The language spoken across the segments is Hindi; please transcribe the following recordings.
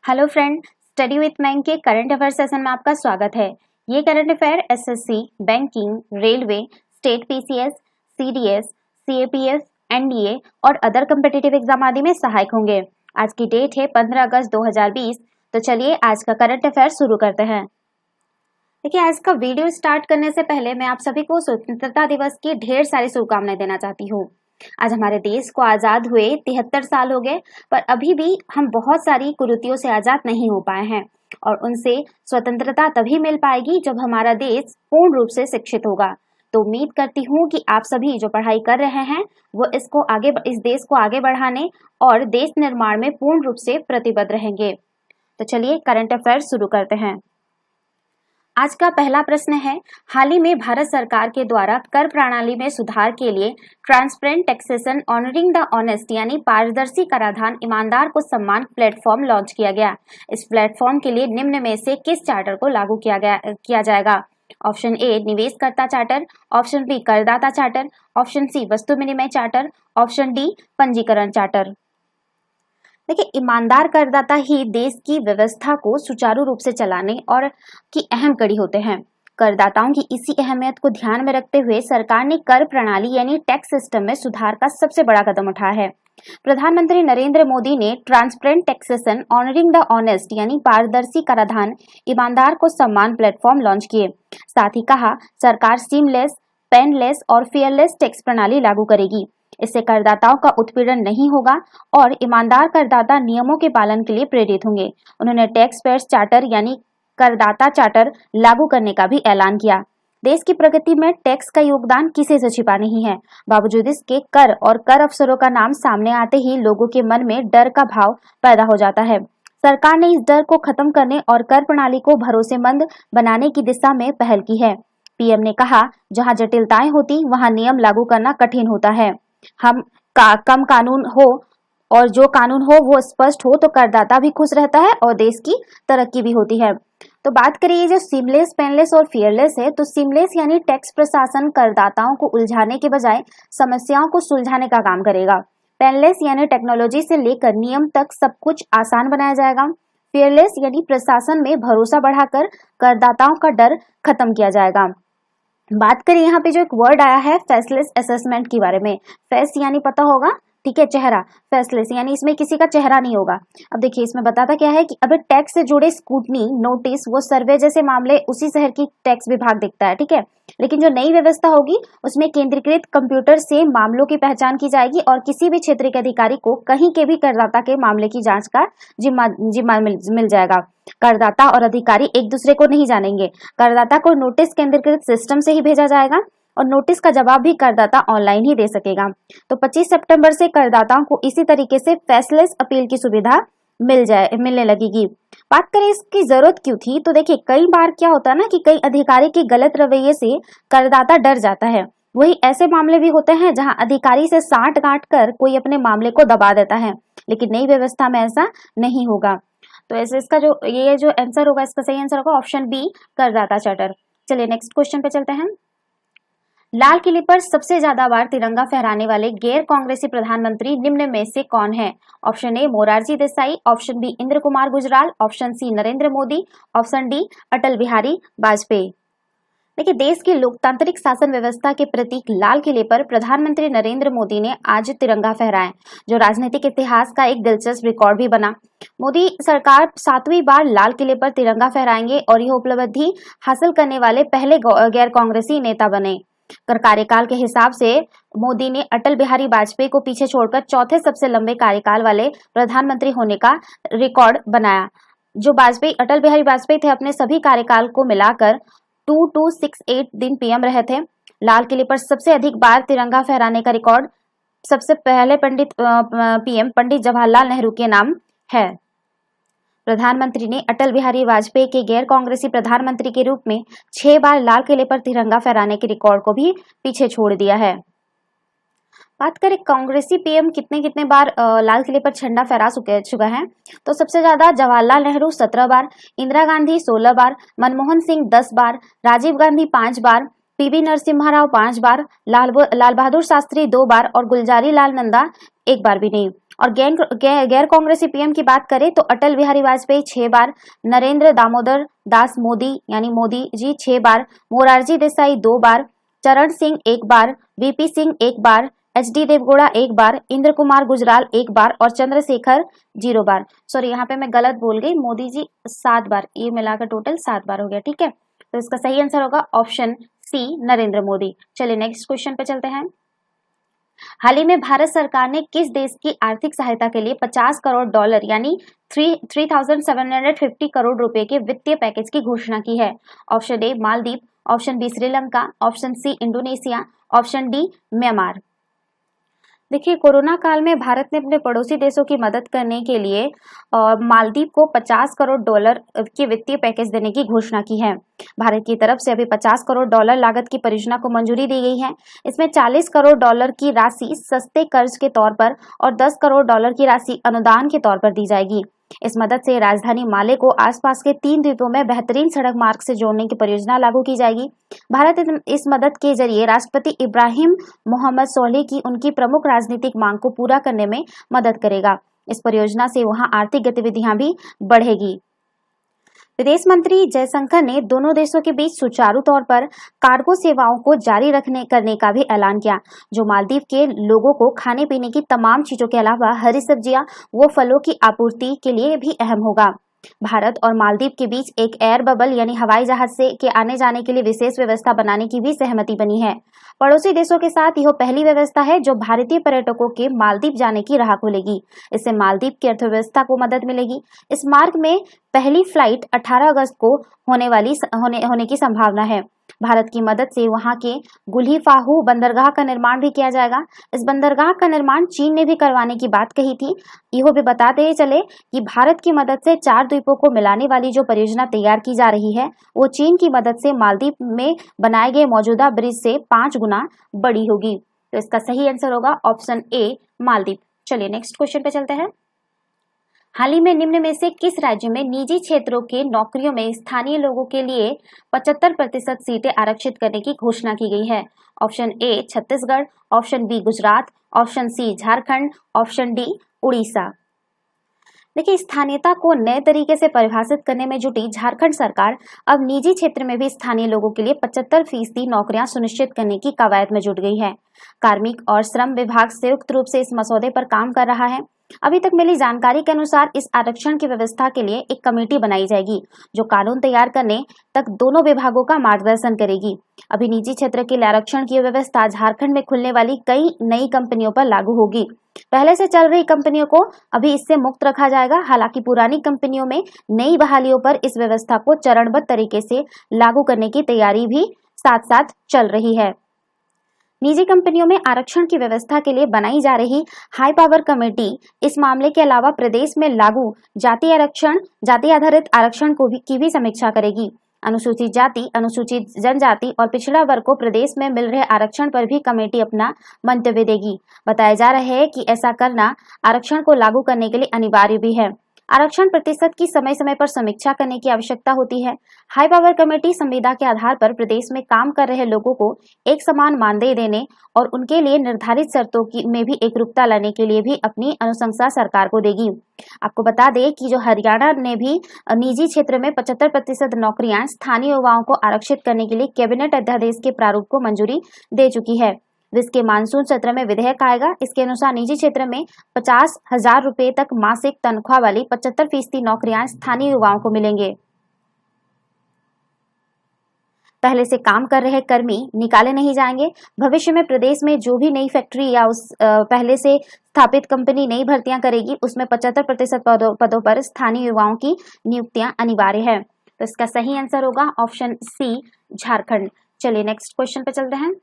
हेलो फ्रेंड, स्टडी विथ मैंग के करंट अफेयर सेशन में आपका स्वागत है। ये current affair SSC, banking, railway, state PCS, CDS, CAPF, NDA और अदर कॉम्पिटिटिव एग्जाम आदि में सहायक होंगे। आज की डेट है 15 अगस्त 2020। तो चलिए आज का करंट अफेयर शुरू करते हैं। देखिए, आज का वीडियो स्टार्ट करने से पहले मैं आप सभी को स्वतंत्रता दिवस की ढेर सारी शुभकामनाएं देना चाहती हूँ। आज हमारे देश को आजाद हुए 73 साल हो गए, पर अभी भी हम बहुत सारी कुरीतियों से आजाद नहीं हो पाए हैं और उनसे स्वतंत्रता तभी मिल पाएगी जब हमारा देश पूर्ण रूप से शिक्षित होगा। तो उम्मीद करती हूँ कि आप सभी जो पढ़ाई कर रहे हैं वो इस देश को आगे बढ़ाने और देश निर्माण में पूर्ण रूप से प्रतिबद्ध रहेंगे। तो चलिए करंट अफेयर शुरू करते हैं। आज का पहला प्रश्न है, हाल ही में भारत सरकार के द्वारा कर प्रणाली में सुधार के लिए transparent taxation honouring the honest यानी पारदर्शी कराधान ईमानदार को सम्मान प्लेटफॉर्म लॉन्च किया गया। इस प्लेटफॉर्म के लिए निम्न में से किस चार्टर को लागू किया जाएगा? ऑप्शन ए निवेशकर्ता चार्टर, ऑप्शन बी करदाता चार्टर, ऑप्शन सी वस्तु विनिमय चार्टर, ऑप्शन डी पंजीकरण चार्टर। देखिए, ईमानदार करदाता ही देश की व्यवस्था को सुचारू रूप से चलाने और की अहम कड़ी होते हैं। करदाताओं की इसी अहमियत को ध्यान में रखते हुए सरकार ने कर प्रणाली यानी टैक्स सिस्टम में सुधार का सबसे बड़ा कदम उठाया है। प्रधानमंत्री नरेंद्र मोदी ने transparent taxation honouring the honest यानी पारदर्शी कराधान ईमानदार को सम्मान प्लेटफॉर्म लॉन्च किए। साथ ही कहा, सरकार सीमलेस, पेनलेस और फेयरलेस टैक्स प्रणाली लागू करेगी। इससे करदाताओं का उत्पीड़न नहीं होगा और ईमानदार करदाता नियमों के पालन के लिए प्रेरित होंगे। उन्होंने टैक्स पेयर्स चार्टर यानी करदाता चार्टर लागू करने का भी ऐलान किया। देश की प्रगति में टैक्स का योगदान किसी से छिपा नहीं है। बावजूद इसके कर और कर अफसरों का नाम सामने आते ही लोगों के मन में डर का भाव पैदा हो जाता है। सरकार ने इस डर को खत्म करने और कर प्रणाली को भरोसेमंद बनाने की दिशा में पहल की है। पीएम ने कहा, जहां जटिलताएं होती वहां नियम लागू करना कठिन होता है। कम कानून हो और जो कानून हो वो स्पष्ट हो तो करदाता भी खुश रहता है और देश की तरक्की भी होती है। तो बात करिए जो सीमलेस, पेनलेस और फियरलेस है, तो सीमलेस यानी टैक्स प्रशासन करदाताओं को उलझाने के बजाय समस्याओं को सुलझाने का काम करेगा। पेनलेस यानी टेक्नोलॉजी से लेकर नियम तक सब कुछ आसान बनाया जाएगा। फियरलेस यानी प्रशासन में भरोसा बढ़ाकर करदाताओं का डर खत्म किया जाएगा। बात करें यहाँ पे जो एक वर्ड आया है फेसलेस असेसमेंट के बारे में। फेस यानी पता होगा, ठीक है, चेहरा। फेसलेस यानी इसमें किसी का चेहरा नहीं होगा। अब देखिए इसमें बताता क्या है कि अभी टैक्स से जुड़े स्कूटनी, नोटिस, वो सर्वे जैसे मामले उसी शहर की टैक्स विभाग देखता है, ठीक है। लेकिन जो नई व्यवस्था होगी उसमें केंद्रीकृत कंप्यूटर से मामलों की पहचान की जाएगी और किसी भी क्षेत्र के अधिकारी को कहीं के भी करदाता के मामले की जांच का जिम्मा मिल जाएगा। करदाता और अधिकारी एक दूसरे को नहीं जानेंगे। करदाता को नोटिस केंद्रीकृत सिस्टम से ही भेजा जाएगा और नोटिस का जवाब भी करदाता ऑनलाइन ही दे सकेगा। तो 25 सितंबर से करदाताओं को इसी तरीके से फेसलेस अपील की सुविधा मिलने लगेगी। बात करें इसकी जरूरत क्यों थी, तो देखिए कई बार क्या होता है ना कि कई अधिकारी के गलत रवैये से करदाता डर जाता है। वही ऐसे मामले भी होते हैं जहां अधिकारी से साठ गांठ कर कोई अपने मामले को दबा देता है, लेकिन नई व्यवस्था में ऐसा नहीं होगा। तो ऐसे इसका जो आंसर होगा, इसका सही आंसर होगा ऑप्शन बी, करदाता चार्टर। चलिए नेक्स्ट क्वेश्चन पे चलते हैं। लाल किले पर सबसे ज्यादा बार तिरंगा फहराने वाले गैर कांग्रेसी प्रधानमंत्री निम्न में से कौन है? Option A Morarji Desai, option B Inder Kumar Gujral, option C Narendra Modi, option D Atal Bihari Vajpayee. देखिए, देश की लोकतांत्रिक शासन व्यवस्था के प्रतीक लाल किले पर प्रधानमंत्री नरेंद्र मोदी ने आज तिरंगा फहराया, जो राजनीतिक इतिहास का एक दिलचस्प रिकॉर्ड भी बना। मोदी सरकार 7वीं बार लाल किले पर तिरंगा फहराएंगे और यह उपलब्धि हासिल करने वाले पहले गैर कांग्रेसी नेता बने। कार्यकाल के हिसाब से मोदी ने अटल बिहारी वाजपेयी को पीछे छोड़कर चौथे सबसे लंबे कार्यकाल वाले प्रधानमंत्री होने का रिकॉर्ड बनाया। जो अटल बिहारी वाजपेयी थे, अपने सभी कार्यकाल को मिलाकर 2268 दिन पीएम रहे थे। लाल किले पर सबसे अधिक बार तिरंगा फहराने का रिकॉर्ड सबसे पहले पीएम पंडित जवाहरलाल नेहरू के नाम है। प्रधानमंत्री ने अटल बिहारी वाजपेयी के गैर कांग्रेसी प्रधानमंत्री के रूप में 6 बार लाल किले पर तिरंगा फहराने के रिकॉर्ड को भी पीछे छोड़ दिया है। बात करें कांग्रेसी पीएम कितने बार लाल किले पर झंडा फहरा चुका है, तो सबसे ज्यादा जवाहरलाल नेहरू 17 बार, इंदिरा गांधी 16 बार, मनमोहन सिंह 10 बार, राजीव गांधी 5 बार, पीवी नरसिम्हा राव 5 बार, लाल बहादुर शास्त्री 2 बार और गुलजारी लाल नंदा 1 बार भी नहीं। और गैर कांग्रेसी पीएम की बात करें तो अटल बिहारी वाजपेयी 6 बार, नरेंद्र दामोदर दास मोदी यानी मोदी जी 6 बार, मोरारजी देसाई 2 बार, चरण सिंह 1 बार, वीपी सिंह 1 बार, एचडी देवगौड़ा 1 बार, इंद्र कुमार गुजराल 1 बार और चंद्रशेखर 0 बार। सॉरी यहाँ पे मैं गलत बोल गई, मोदी जी 7 बार, ये मिलाकर टोटल 7 बार हो गया। ठीक है, तो इसका सही आंसर होगा ऑप्शन सी नरेंद्र मोदी। चलिए नेक्स्ट क्वेश्चन पे चलते हैं। हाल ही में भारत सरकार ने किस देश की आर्थिक सहायता के लिए 50 करोड़ डॉलर यानी 3750 करोड़ रुपए के वित्तीय पैकेज की घोषणा की है? Option A Maldives, option B Sri Lanka, option C Indonesia, option D Myanmar. देखिए, कोरोना काल में भारत ने अपने पड़ोसी देशों की मदद करने के लिए मालदीव को 50 करोड़ डॉलर के वित्तीय पैकेज देने की घोषणा की है। भारत की तरफ से अभी 50 करोड़ डॉलर लागत की परियोजना को मंजूरी दी गई है। इसमें 40 करोड़ डॉलर की राशि सस्ते कर्ज के तौर पर और 10 करोड़ डॉलर की राशि अनुदान के तौर पर दी जाएगी। इस मदद से राजधानी माले को आसपास के 3 द्वीपों में बेहतरीन सड़क मार्ग से जोड़ने की परियोजना लागू की जाएगी। भारत इस मदद के जरिए राष्ट्रपति इब्राहिम मोहम्मद सोलिह की उनकी प्रमुख राजनीतिक मांग को पूरा करने में मदद करेगा। इस परियोजना से वहां आर्थिक गतिविधियां भी बढ़ेगी। विदेश मंत्री जयशंकर ने दोनों देशों के बीच सुचारू तौर पर कार्गो सेवाओं को जारी करने का भी ऐलान किया, जो मालदीव के लोगों को खाने पीने की तमाम चीजों के अलावा हरी सब्जियां व फलों की आपूर्ति के लिए भी अहम होगा। भारत और मालदीव के बीच एक एयर बबल यानी हवाई जहाज से के आने जाने के लिए विशेष व्यवस्था बनाने की भी सहमति बनी है। पड़ोसी देशों के साथ यह पहली व्यवस्था है जो भारतीय पर्यटकों के मालदीव जाने की राह खोलेगी। इससे मालदीव की अर्थव्यवस्था को मदद मिलेगी। इस मार्ग में पहली फ्लाइट 18 अगस्त को होने की संभावना है। भारत की मदद से वहां के गुलीफाहू बंदरगाह का निर्माण भी किया जाएगा। इस बंदरगाह का निर्माण चीन ने भी करवाने की बात कही थी। यह भी बताते चले कि भारत की मदद से 4 द्वीपों को मिलाने वाली जो परियोजना तैयार की जा रही है वो चीन की मदद से मालदीव में बनाए गए मौजूदा ब्रिज से 5 गुना बड़ी होगी। तो इसका सही आंसर होगा ऑप्शन ए मालदीव। चलिए नेक्स्ट क्वेश्चन पे चलते हैं। हाल ही में निम्न में से किस राज्य में निजी क्षेत्रों के नौकरियों में स्थानीय लोगों के लिए 75% सीटें आरक्षित करने की घोषणा की गई है? Option A Chhattisgarh, option B Gujarat, option C Jharkhand, option D Orissa. देखिए, स्थानीयता को नए तरीके से परिभाषित करने में जुटी झारखंड सरकार अब निजी क्षेत्र में भी स्थानीय लोगों के लिए 75% नौकरियां सुनिश्चित करने की कवायद में जुट गई है। कार्मिक और श्रम विभाग संयुक्त रूप से इस मसौदे पर काम कर रहा है। अभी तक मिली जानकारी के अनुसार इस आरक्षण की व्यवस्था के लिए एक कमेटी बनाई जाएगी जो कानून तैयार करने तक दोनों विभागों का मार्गदर्शन करेगी। अभी निजी क्षेत्र के लिए आरक्षण की व्यवस्था झारखंड में खुलने वाली कई नई कंपनियों पर लागू होगी। पहले से चल रही कंपनियों को अभी इससे मुक्त रखा जाएगा। हालांकि पुरानी कंपनियों में नई बहालियों पर इस व्यवस्था को चरणबद्ध तरीके से लागू करने की तैयारी भी साथ साथ चल रही है। निजी कंपनियों में आरक्षण की व्यवस्था के लिए बनाई जा रही हाई पावर कमेटी इस मामले के अलावा प्रदेश में लागू जाति आधारित आरक्षण की भी समीक्षा करेगी। अनुसूचित जाति, अनुसूचित जनजाति और पिछड़ा वर्ग को प्रदेश में मिल रहे आरक्षण पर भी कमेटी अपना मंतव्य देगी। बताया जा रहा है कि ऐसा करना आरक्षण को लागू करने के लिए अनिवार्य भी है। आरक्षण प्रतिशत की समय समय पर समीक्षा करने की आवश्यकता होती है। हाई पावर कमेटी संविदा के आधार पर प्रदेश में काम कर रहे लोगों को एक समान मानदेय देने और उनके लिए निर्धारित शर्तों में भी एकरूपता लाने के लिए भी अपनी अनुशंसा सरकार को देगी। आपको बता दें कि जो हरियाणा ने भी निजी क्षेत्र में 75% नौकरियां स्थानीय युवाओं को आरक्षित करने के लिए कैबिनेट अध्यादेश के प्रारूप को मंजूरी दे चुकी है। जिसके मानसून सत्र में विधेयक आएगा। इसके अनुसार निजी क्षेत्र में 50,000 रुपए तक मासिक तनख्वाह वाली 75% नौकरियां स्थानीय युवाओं को मिलेंगे। पहले से काम कर रहे कर्मी निकाले नहीं जाएंगे। भविष्य में प्रदेश में जो भी नई फैक्ट्री या उस पहले से स्थापित कंपनी नई भर्तियां करेगी उसमें 75% पदों पर स्थानीय युवाओं की नियुक्तियां अनिवार्य है। तो इसका सही आंसर होगा ऑप्शन सी झारखंड। चलिए नेक्स्ट क्वेश्चन पे चलते हैं।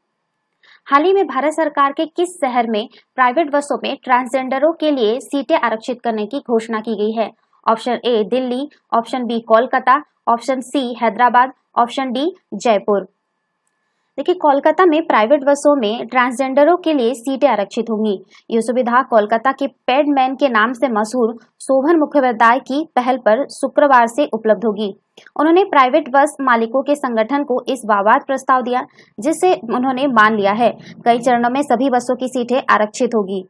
हाल ही में भारत सरकार के किस शहर में प्राइवेट बसों में ट्रांसजेंडरों के लिए सीटें आरक्षित करने की घोषणा की गई है? Option A Delhi, option B Kolkata, option C Hyderabad, option D Jaipur. देखिए, कोलकाता में प्राइवेट बसों में ट्रांसजेंडरों के लिए सीटें आरक्षित होंगी। ये सुविधा कोलकाता के पैडमैन के नाम से मशहूर शोभन मुखोपाध्याय की पहल पर शुक्रवार से उपलब्ध होगी। उन्होंने प्राइवेट बस मालिकों के संगठन को इस बाबत प्रस्ताव दिया जिसे उन्होंने मान लिया है। कई चरणों में सभी बसों की सीटें आरक्षित होगी।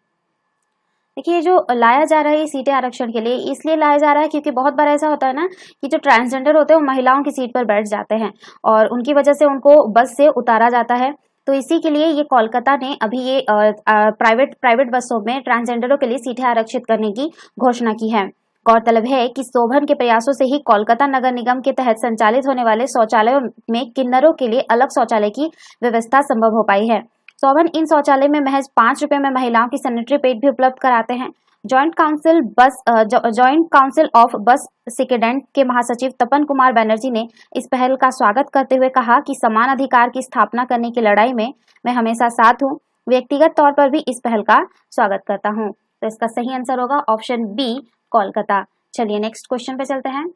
देखिए, ये जो लाया जा रहा है ये सीटें आरक्षण के लिए, इसलिए लाया जा रहा है क्योंकि बहुत बार ऐसा होता है ना कि जो ट्रांसजेंडर होते हैं वो महिलाओं की सीट पर बैठ जाते हैं और उनकी वजह से उनको बस से उतारा जाता है। तो इसी के लिए ये कोलकाता ने अभी ये प्राइवेट बसों में ट्रांसजेंडरों के लिए सीटें आरक्षित करने की घोषणा की है। गौरतलब है कि शोभन के प्रयासों से ही कोलकाता नगर निगम के तहत संचालित होने वाले शौचालयों में किन्नरों के लिए अलग शौचालय की व्यवस्था संभव हो पाई है। शोभन इन शौचालय में महज 5 रुपए में महिलाओं की सैनिटरी पैड भी उपलब्ध कराते हैं। जॉइंट काउंसिल ऑफ बस सिकेडेंट के महासचिव तपन कुमार बैनर्जी ने इस पहल का स्वागत करते हुए कहा कि समान अधिकार की स्थापना करने की लड़ाई में मैं हमेशा साथ हूं। व्यक्तिगत तौर पर भी इस पहल का स्वागत करता हूं। तो इसका सही आंसर होगा ऑप्शन बी, कोलकाता। चलिए नेक्स्ट क्वेश्चन पे चलते हैं।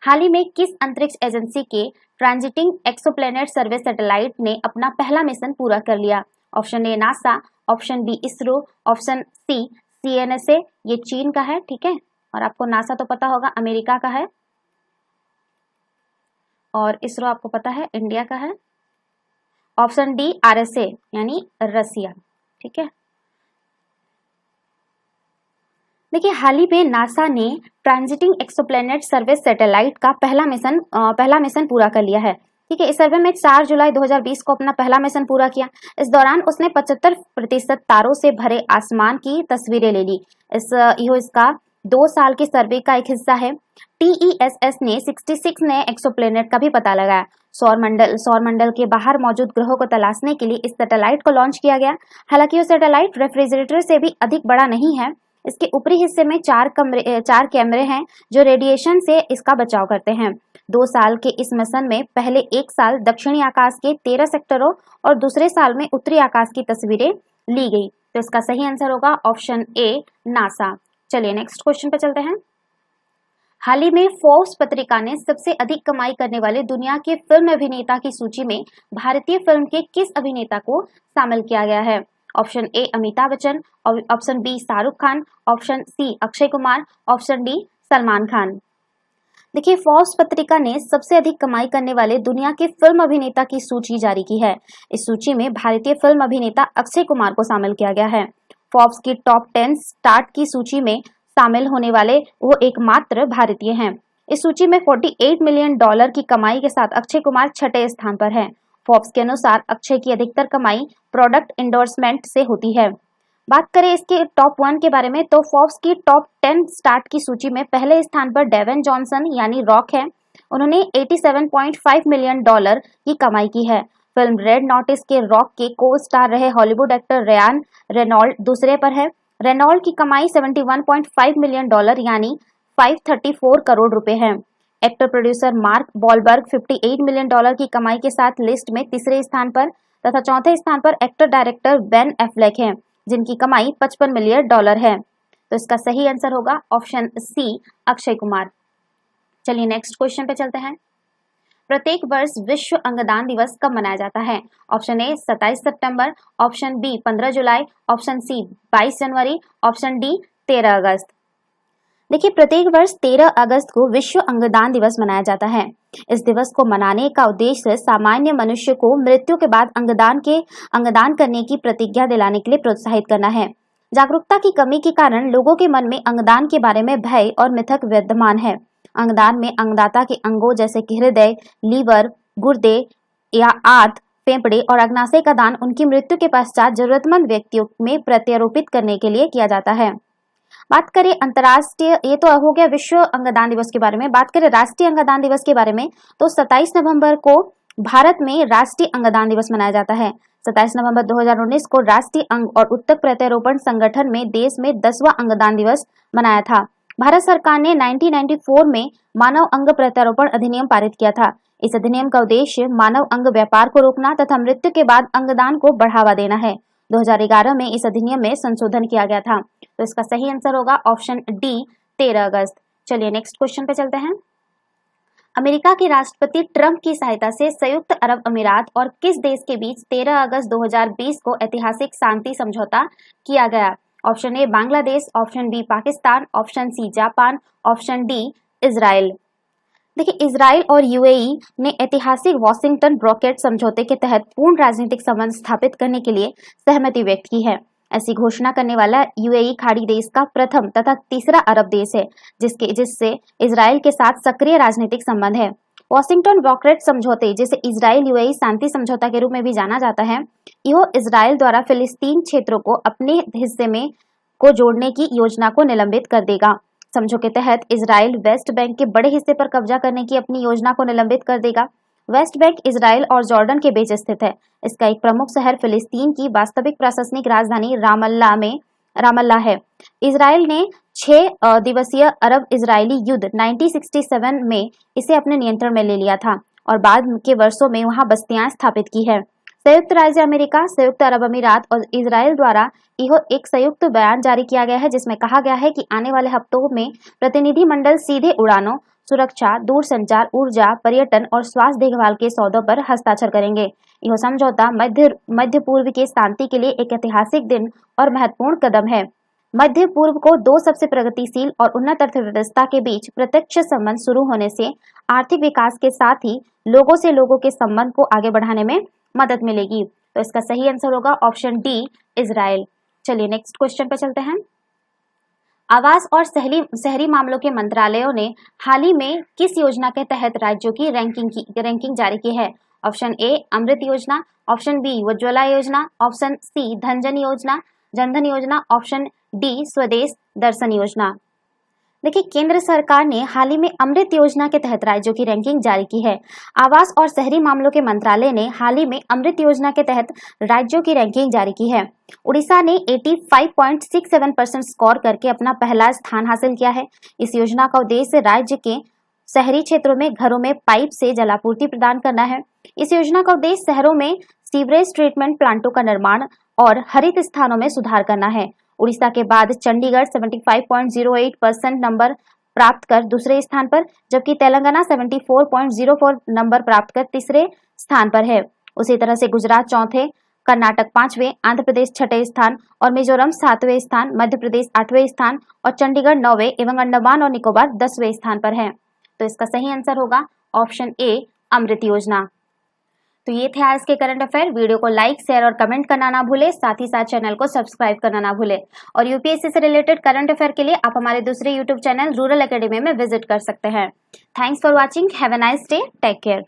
हाल ही में किस अंतरिक्ष एजेंसी के ट्रांजिटिंग एक्सोप्लैनेट सर्वे सैटेलाइट ने अपना पहला मिशन पूरा कर लिया? Option A NASA, option B ISRO, option C CNSA, ये चीन का है, ठीक है। और आपको नासा तो पता होगा अमेरिका का है और इसरो आपको पता है इंडिया का है। ऑप्शन डी RSA यानी रसिया, ठीक है। देखिए, हाल ही में नासा ने ट्रांजिटिंग एक्सोप्लैनेट सर्वे सैटेलाइट का पहला मिशन पूरा कर लिया है, ठीक है। इस सर्वे में 4 जुलाई 2020 को अपना पहला मिशन पूरा किया। इस दौरान उसने 75% तारों से भरे आसमान की तस्वीरें ले ली। इसका 2 साल के सर्वे का एक हिस्सा है। TESS ने 66 नए एक्सोप्लैनेट का भी पता लगाया। सौर मंडल के बाहर मौजूद ग्रहों को तलाशने के लिए इस सैटेलाइट को लॉन्च किया गया। हालांकि यह सैटेलाइट रेफ्रिजरेटर से भी अधिक बड़ा नहीं है। इसके ऊपरी हिस्से में 4 कैमरे हैं जो रेडिएशन से इसका बचाव करते हैं। 2 साल के इस मिशन में पहले 1 साल दक्षिणी आकाश के 13 सेक्टरों और दूसरे साल में उत्तरी आकाश की तस्वीरें ली गई। तो इसका सही आंसर होगा ऑप्शन ए, नासा। चलिए नेक्स्ट क्वेश्चन पे चलते हैं। हाल ही में फोर्ब्स पत्रिका ने सबसे अधिक कमाई करने वाले दुनिया के फिल्म अभिनेता की सूची में भारतीय फिल्म के किस अभिनेता को शामिल किया गया है? Option A Amitabh Bachchan, option B Shahrukh Khan, option C Akshay Kumar, option D Salman Khan. देखिए, फोर्ब्स पत्रिका ने सबसे अधिक कमाई करने वाले दुनिया के फिल्म अभिनेता की सूची जारी की है। इस सूची में भारतीय फिल्म अभिनेता अक्षय कुमार को शामिल किया गया है। फोर्ब्स की टॉप 10 स्टार्ट की सूची में शामिल होने वाले वो एकमात्र भारतीय हैं। इस सूची में $48 मिलियन की कमाई के साथ अक्षय कुमार 6ठे स्थान पर है। फोर्ब्स के अनुसार अक्षय की अधिकतर कमाई प्रोडक्ट इंडोर्समेंट से होती है। बात करें इसके टॉप 1 के बारे में तो फोर्ब्स की टॉप 10 स्टार्ट की सूची में पहले स्थान पर डेवन जॉनसन यानी रॉक है। उन्होंने $87.5 मिलियन की कमाई की है। फिल्म रेड नोटिस के रॉक के को स्टार रहे हॉलीवुड एक्टर रयान रेनॉल्ड दूसरे पर है। रेनॉल्ड की कमाई $71.5 मिलियन यानी 534 करोड़ रुपए है। Actor producer mark Wahlberg $58 million की कमाई के साथ लिस्ट में तीसरे स्थान पर तथा चौथे स्थान पर एक्टर डायरेक्टर बेन एफ्लेक हैं, जिनकी कमाई $55 मिलियन है। तो इसका सही आंसर होगा ऑप्शन सी, अक्षय कुमार। चलिए नेक्स्ट क्वेश्चन पे चलते हैं। प्रत्येक वर्ष विश्व अंगदान दिवस कब मनाया जाता है? ऑप्शन ए 27 सितंबर, ऑप्शन बी 15 जुलाई, ऑप्शन सी 22 जनवरी, ऑप्शन डी 13 अगस्त। देखिए, प्रत्येक वर्ष 13 अगस्त को विश्व अंगदान दिवस मनाया जाता है। इस दिवस को मनाने का उद्देश्य सामान्य मनुष्य को मृत्यु के बाद अंगदान करने की प्रतिज्ञा दिलाने के लिए प्रोत्साहित करना है। जागरूकता की कमी के कारण लोगों के मन में अंगदान के बारे में भय और मिथक विद्यमान है। अंगदान में अंगदाता के अंगों जैसे कि हृदय, लीवर, गुर्दे या आंत, फेफड़े और अग्नाशय का दान उनकी मृत्यु के पश्चात जरूरतमंद व्यक्तियों में प्रत्यारोपित करने के लिए किया जाता है। बात करें अंतर्राष्ट्रीय, ये तो हो गया विश्व अंगदान दिवस के बारे में। बात करें राष्ट्रीय अंगदान दिवस के बारे में तो 27 नवंबर को भारत में राष्ट्रीय अंगदान दिवस मनाया जाता है। 27 नवंबर 2019 को राष्ट्रीय अंग और उत्तक प्रत्यारोपण संगठन में देश में 10वां अंगदान दिवस मनाया था। भारत सरकार ने 1994 में मानव अंग प्रत्यारोपण अधिनियम पारित किया था। इस अधिनियम का उद्देश्य मानव अंग व्यापार को रोकना तथा मृत्यु के बाद अंगदान को बढ़ावा देना है। 2011 में इस अधिनियम में संशोधन किया गया था। तो इसका सही आंसर होगा ऑप्शन डी, 13 अगस्त। चलिए नेक्स्ट क्वेश्चन पे चलते हैं। अमेरिका के राष्ट्रपति ट्रंप की सहायता से संयुक्त अरब अमीरात और किस देश के बीच 13 अगस्त 2020 को ऐतिहासिक शांति समझौता किया गया? Option A Bangladesh, option B Pakistan, option C Japan, option D Israel. देखिए, इजराइल और यूएई ने ऐतिहासिक वाशिंगटन ब्रोकेट समझौते के तहत पूर्ण राजनीतिक संबंध स्थापित करने के लिए सहमति व्यक्त की है। ऐसी घोषणा करने वाला यूएई खाड़ी देश का प्रथम तथा तीसरा अरब देश है जिससे इजराइल के साथ सक्रिय राजनीतिक संबंध है। वॉशिंगटन ब्रोकरेज समझौते, जिसे इजराइल यूएई शांति समझौता के रूप में भी जाना जाता है, यह इजराइल द्वारा फिलिस्तीन क्षेत्रों को अपने हिस्से में को जोड़ने की योजना को निलंबित कर देगा। समझौते के तहत इजराइल वेस्ट बैंक के बड़े हिस्से पर कब्जा करने की अपनी योजना को निलंबित कर देगा। वेस्ट बैंक इजराइल और जॉर्डन के बीच स्थित है। इसका एक प्रमुख शहर फिलिस्तीन की वास्तविक प्रशासनिक राजधानी रामल्ला है। इजराइल ने 6 दिवसीय अरब इजरायली युद्ध 1967 में इसे अपने नियंत्रण में ले लिया था और बाद के वर्षों में वहां बस्तियां स्थापित की है। संयुक्त राज्य अमेरिका, संयुक्त अरब अमीरात और इजराइल द्वारा यह एक संयुक्त बयान जारी किया गया है जिसमें कहा गया है कि आने वाले हफ्तों में प्रतिनिधिमंडल सीधे उड़ानों, सुरक्षा, दूरसंचार, ऊर्जा, पर्यटन और स्वास्थ्य देखभाल के सौदों पर हस्ताक्षर करेंगे। यह समझौता मध्य पूर्व के शांति के लिए एक ऐतिहासिक दिन और महत्वपूर्ण कदम है। मध्य पूर्व को 2 सबसे प्रगतिशील और उन्नत अर्थव्यवस्था के बीच प्रत्यक्ष संबंध शुरू होने से आर्थिक विकास के साथ ही लोगों से लोगों के संबंध को आगे बढ़ाने में मदद मिलेगी। तो इसका सही आंसर होगा ऑप्शन डी, इजराइल। चलिए नेक्स्ट क्वेश्चन पे चलते हैं। आवास और शहरी मामलों के मंत्रालयों ने हाल ही में किस योजना के तहत राज्यों की रैंकिंग जारी की है? ऑप्शन ए अमृत योजना, ऑप्शन बी उज्ज्वला योजना, ऑप्शन सी जनधन योजना, ऑप्शन डी स्वदेश दर्शन योजना। देखिए, केंद्र सरकार ने हाल ही में अमृत योजना के तहत राज्यों की रैंकिंग जारी की है। आवास और शहरी मामलों के मंत्रालय ने हाल ही में अमृत योजना के तहत राज्यों की रैंकिंग जारी की है। उड़ीसा ने 85.67% स्कोर करके अपना पहला स्थान हासिल किया है। इस योजना का उद्देश्य राज्य के शहरी क्षेत्रों में घरों में पाइप से जलापूर्ति प्रदान करना है। इस योजना का उद्देश्य शहरों में सीवरेज ट्रीटमेंट प्लांटों का निर्माण और हरित स्थानों में सुधार करना है। उड़ीसा के बाद चंडीगढ़ 75.08% नंबर प्राप्त कर दूसरे स्थान पर, जबकि तेलंगाना 74.04 नंबर प्राप्त कर तीसरे स्थान पर है। उसी तरह से गुजरात चौथे, कर्नाटक 5वें, आंध्र प्रदेश 6ठे स्थान और मिजोरम 7वें स्थान, मध्य प्रदेश 8वें स्थान और चंडीगढ़ 9वें एवं अंडमान और निकोबार 10वें स्थान पर है। तो इसका सही आंसर होगा ऑप्शन ए, अमृत योजना। तो ये थे आज के करंट अफेयर। वीडियो को लाइक, शेयर और कमेंट करना ना भूले, साथ ही साथ चैनल को सब्सक्राइब करना ना भूले। और यूपीएससी से रिलेटेड करंट अफेयर के लिए आप हमारे दूसरे यूट्यूब चैनल रूरल एकेडमी में विजिट कर सकते हैं। Thanks for watching. Have a nice day. Take care.